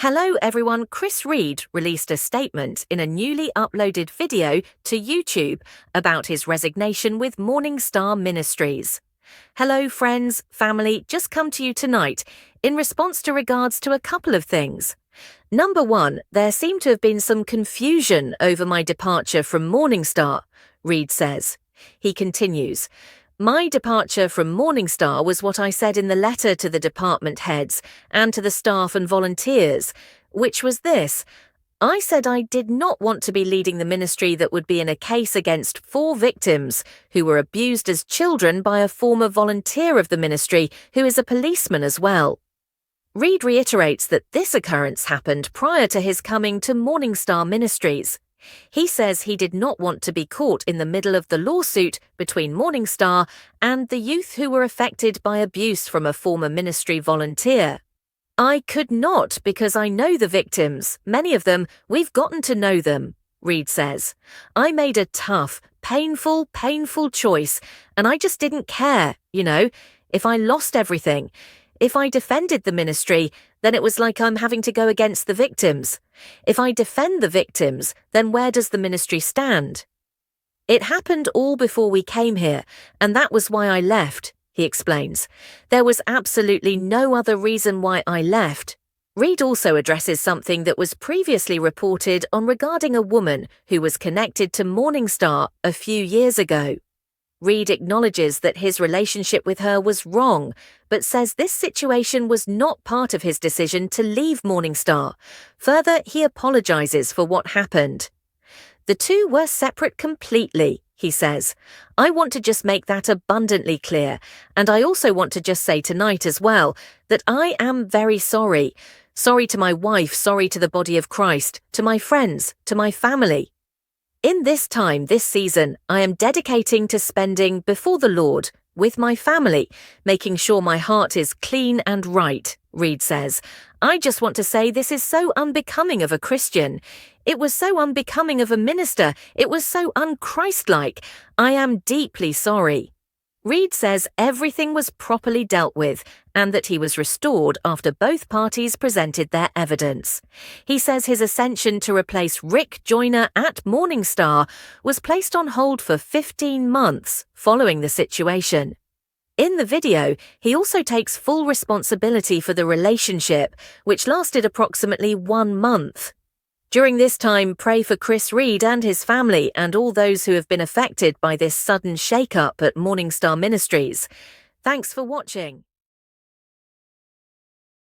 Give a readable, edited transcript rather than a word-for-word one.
Hello everyone, Chris Reed released a statement in a newly uploaded video to YouTube about his resignation with MorningStar Ministries. Hello friends, family, just come to you tonight in response to regards to a couple of things. Number one, there seemed to have been some confusion over my departure from MorningStar, Reed says. He continues, "My departure from MorningStar was what I said in the letter to the department heads and to the staff and volunteers, which was this. I said I did not want to be leading the ministry that would be in a case against 4 victims who were abused as children by a former volunteer of the ministry who is a policeman as well." Reed reiterates that this occurrence happened prior to his coming to MorningStar Ministries. He says he did not want to be caught in the middle of the lawsuit between MorningStar and the youth who were affected by abuse from a former ministry volunteer. "I could not because I know the victims, many of them, we've gotten to know them," Reed says. "I made a tough, painful choice, and I just didn't care, if I lost everything. If I defended the ministry, then it was like I'm having to go against the victims. If I defend the victims, then where does the ministry stand? It happened all before we came here, and that was why I left," he explains. "There was absolutely no other reason why I left." Reed also addresses something that was previously reported on regarding a woman who was connected to MorningStar a few years ago. Reed acknowledges that his relationship with her was wrong, but says this situation was not part of his decision to leave MorningStar. Further, he apologizes for what happened. "The two were separate completely," he says. "I want to just make that abundantly clear, and I also want to just say tonight as well that I am very sorry. Sorry to my wife, sorry to the body of Christ, to my friends, to my family. In this time, this season, I am dedicating to spending before the Lord, with my family, making sure my heart is clean and right," Reed says. "I just want to say this is so unbecoming of a Christian. It was so unbecoming of a minister. It was so un-Christ-like. I am deeply sorry." Reed says everything was properly dealt with and that he was restored after both parties presented their evidence. He says his ascension to replace Rick Joyner at MorningStar was placed on hold for 15 months following the situation. In the video, he also takes full responsibility for the relationship, which lasted approximately 1 month. During this time, pray for Chris Reed and his family and all those who have been affected by this sudden shake-up at MorningStar Ministries. Thanks for watching.